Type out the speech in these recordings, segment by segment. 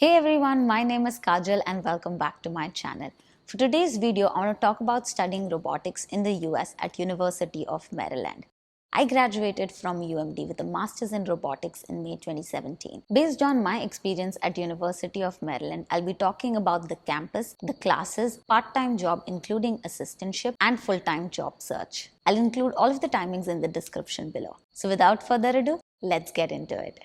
Hey everyone, my name is Kajal and welcome back to my channel. For today's video, I want to talk about studying robotics in the US at University of Maryland. I graduated from UMD with a master's in robotics in May 2017. Based on my experience at University of Maryland, I'll be talking about the campus, the classes, part-time job including assistantship, and full-time job search. I'll include all of the timings in the description below. So without further ado, let's get into it.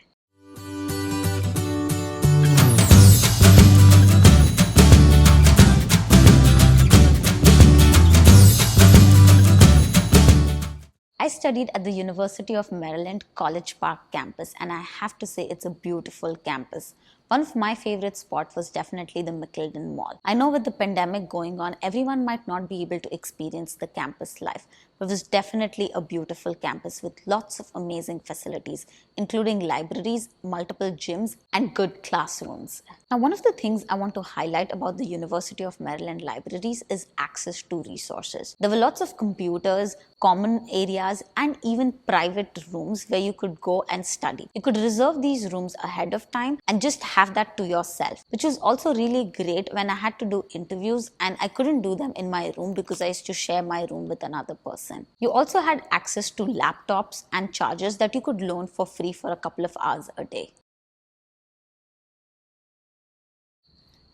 I studied at the University of Maryland College Park campus, and I have to say it's a beautiful campus. One of my favorite spots was definitely the McKeldin Mall. I know with the pandemic going on, everyone might not be able to experience the campus life, but it was definitely a beautiful campus with lots of amazing facilities, including libraries, multiple gyms, and good classrooms. Now, one of the things I want to highlight about the University of Maryland libraries is access to resources. There were lots of computers, common areas, and even private rooms where you could go and study. You could reserve these rooms ahead of time and just have that to yourself, which was also really great when I had to do interviews and I couldn't do them in my room because I used to share my room with another person. You also had access to laptops and chargers that you could loan for free for a couple of hours a day.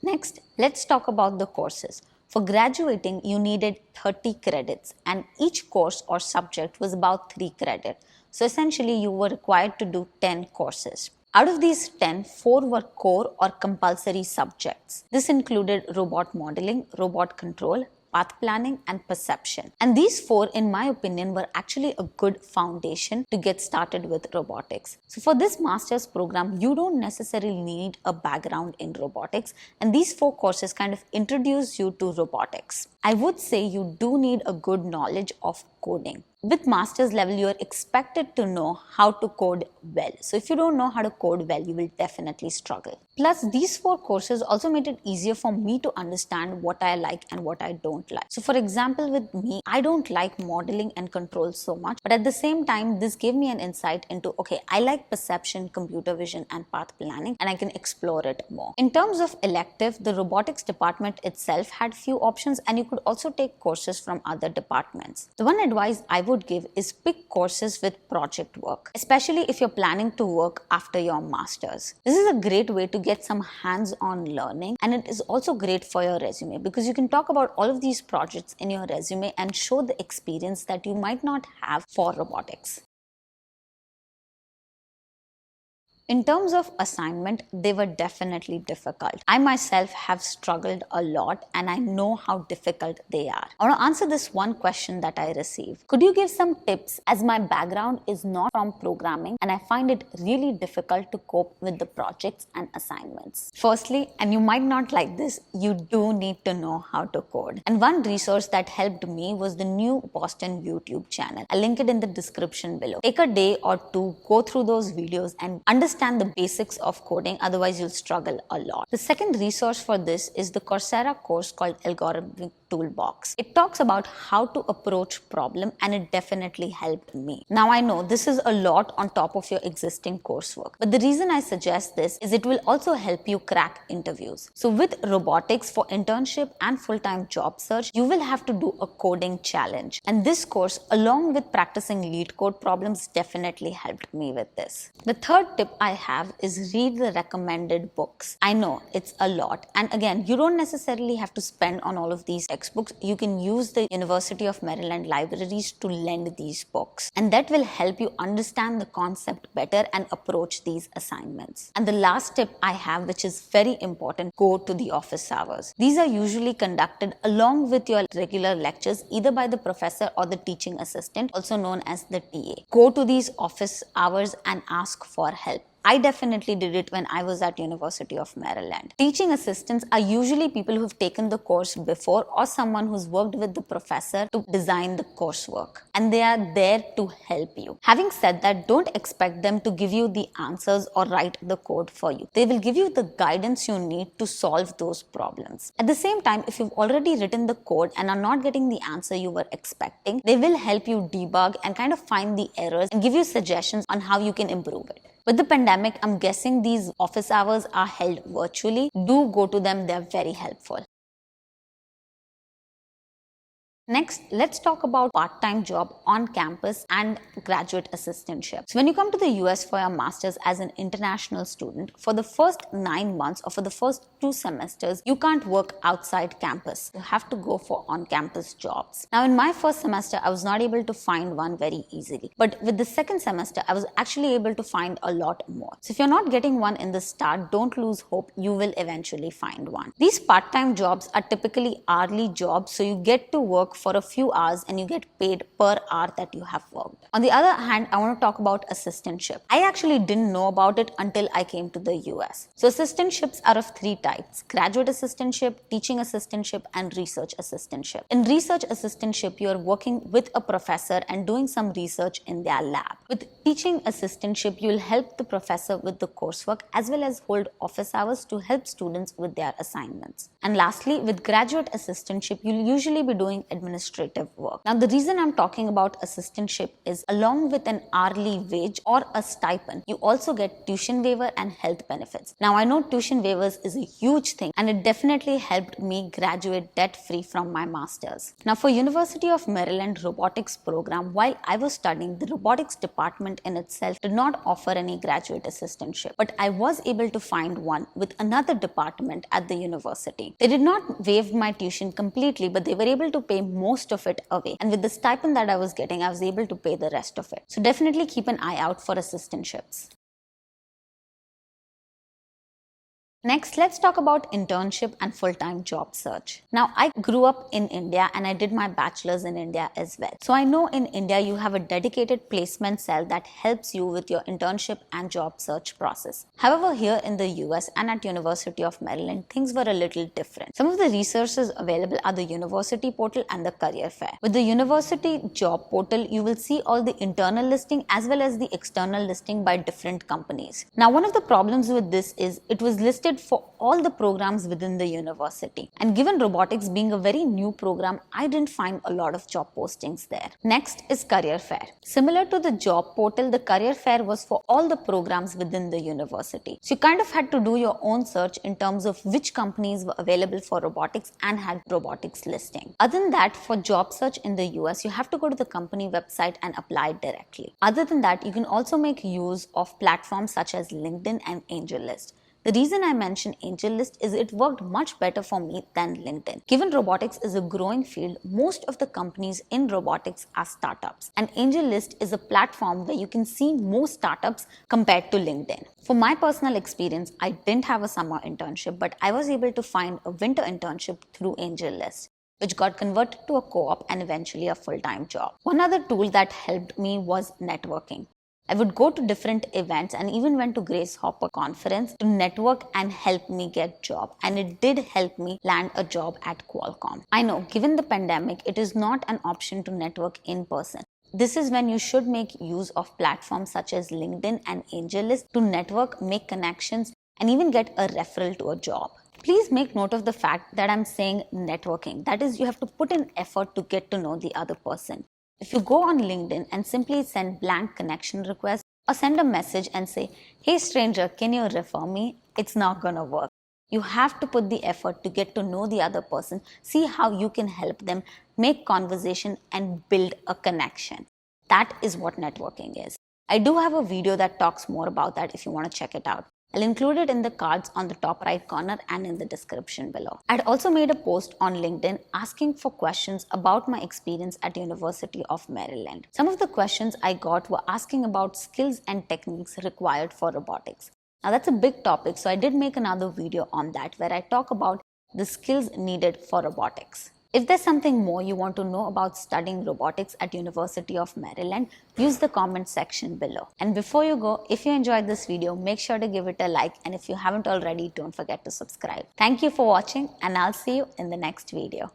Next, let's talk about the courses. For graduating, you needed 30 credits and each course or subject was about 3 credits. So essentially, you were required to do 10 courses. Out of these 10, 4 were core or compulsory subjects. This included robot modeling, robot control, path planning, and perception. And these 4, in my opinion, were actually a good foundation to get started with robotics. So for this master's program, you don't necessarily need a background in robotics, and these 4 courses kind of introduce you to robotics. I would say you do need a good knowledge of coding. With master's level, you are expected to know how to code well. So if you don't know how to code well, you will definitely struggle. Plus, these 4 courses also made it easier for me to understand what I like and what I don't like. So for example, with me, I don't like modeling and control so much, but at the same time, this gave me an insight into, okay, I like perception, computer vision, and path planning, and I can explore it more. In terms of elective, the robotics department itself had few options, and you could also take courses from other departments. The one advice I would give is pick courses with project work, especially if you're planning to work after your master's. This is a great way to get some hands-on learning, and it is also great for your resume because you can talk about all of these projects in your resume and show the experience that you might not have for robotics. In terms of assignment, they were definitely difficult. I myself have struggled a lot and I know how difficult they are. I want to answer this one question that I received. Could you give some tips, as my background is not from programming and I find it really difficult to cope with the projects and assignments? Firstly, and you might not like this, you do need to know how to code. And one resource that helped me was the New Boston YouTube channel. I'll link it in the description below. Take a day or two, go through those videos and understand the basics of coding, otherwise you'll struggle a lot. The second resource for this is the Coursera course called Algorithmic Toolbox. It talks about how to approach problem and it definitely helped me. Now I know this is a lot on top of your existing coursework, but the reason I suggest this is it will also help you crack interviews. So with robotics, for internship and full-time job search, you will have to do a coding challenge. And this course, along with practicing lead code problems, definitely helped me with this. The third tip I have is read the recommended books. I know it's a lot. And again, you don't necessarily have to spend on all of these textbooks. You can use the University of Maryland libraries to lend these books. And that will help you understand the concept better and approach these assignments. And the last tip I have, which is very important, go to the office hours. These are usually conducted along with your regular lectures, either by the professor or the teaching assistant, also known as the TA. Go to these office hours and ask for help. I definitely did it when I was at University of Maryland. Teaching assistants are usually people who've taken the course before or someone who's worked with the professor to design the coursework, and they are there to help you. Having said that, don't expect them to give you the answers or write the code for you. They will give you the guidance you need to solve those problems. At the same time, if you've already written the code and are not getting the answer you were expecting, they will help you debug and kind of find the errors and give you suggestions on how you can improve it. With the pandemic, I'm guessing these office hours are held virtually. Do go to them, they're very helpful. Next, let's talk about part-time job on campus and graduate assistantship. So when you come to the US for your master's as an international student, for the first 9 months or for the first 2 semesters, you can't work outside campus. You have to go for on-campus jobs. Now in my first semester, I was not able to find one very easily. But with the second semester, I was actually able to find a lot more. So if you're not getting one in the start, don't lose hope. You will eventually find one. These part-time jobs are typically hourly jobs, so you get to work for a few hours and you get paid per hour that you have worked. On the other hand, I want to talk about assistantship. I actually didn't know about it until I came to the US. So assistantships are of 3 types: graduate assistantship, teaching assistantship, and research assistantship. In research assistantship, you are working with a professor and doing some research in their lab. With teaching assistantship, you will help the professor with the coursework as well as hold office hours to help students with their assignments. And lastly, with graduate assistantship, you'll usually be doing administrative work. Now, the reason I'm talking about assistantship is along with an hourly wage or a stipend, you also get tuition waiver and health benefits. Now, I know tuition waivers is a huge thing and it definitely helped me graduate debt-free from my master's. Now, for University of Maryland robotics program, while I was studying, the robotics department in itself did not offer any graduate assistantship, but I was able to find one with another department at the university. They did not waive my tuition completely, but they were able to pay most of it away. And with the stipend that I was getting, I was able to pay the rest of it. So definitely keep an eye out for assistantships. Next, let's talk about internship and full-time job search. Now, I grew up in India and I did my bachelor's in India as well. So I know in India, you have a dedicated placement cell that helps you with your internship and job search process. However, here in the US and at University of Maryland, things were a little different. Some of the resources available are the university portal and the career fair. With the university job portal, you will see all the internal listing as well as the external listing by different companies. Now, one of the problems with this is it was listed for all the programs within the university. And given robotics being a very new program, I didn't find a lot of job postings there. Next is career fair. Similar to the job portal, the career fair was for all the programs within the university. So you kind of had to do your own search in terms of which companies were available for robotics and had robotics listing. Other than that, for job search in the US, you have to go to the company website and apply directly. Other than that, you can also make use of platforms such as LinkedIn and AngelList. The reason I mention AngelList is it worked much better for me than LinkedIn. Given robotics is a growing field, most of the companies in robotics are startups. And AngelList is a platform where you can see more startups compared to LinkedIn. For my personal experience, I didn't have a summer internship, but I was able to find a winter internship through AngelList, which got converted to a co-op and eventually a full-time job. One other tool that helped me was networking. I would go to different events and even went to Grace Hopper conference to network and help me get job. And it did help me land a job at Qualcomm. I know, given the pandemic, it is not an option to network in person. This is when you should make use of platforms such as LinkedIn and AngelList to network, make connections, and even get a referral to a job. Please make note of the fact that I'm saying networking. That is, you have to put in effort to get to know the other person. If you go on LinkedIn and simply send blank connection request or send a message and say, "Hey stranger, can you refer me?" It's not gonna work. You have to put the effort to get to know the other person, see how you can help them, make conversation and build a connection. That is what networking is. I do have a video that talks more about that if you want to check it out. I'll include it in the cards on the top right corner and in the description below. I'd also made a post on LinkedIn asking for questions about my experience at University of Maryland. Some of the questions I got were asking about skills and techniques required for robotics. Now that's a big topic, so I did make another video on that where I talk about the skills needed for robotics. If there's something more you want to know about studying robotics at University of Maryland, use the comment section below. And before you go, if you enjoyed this video, make sure to give it a like, and if you haven't already, don't forget to subscribe. Thank you for watching, and I'll see you in the next video.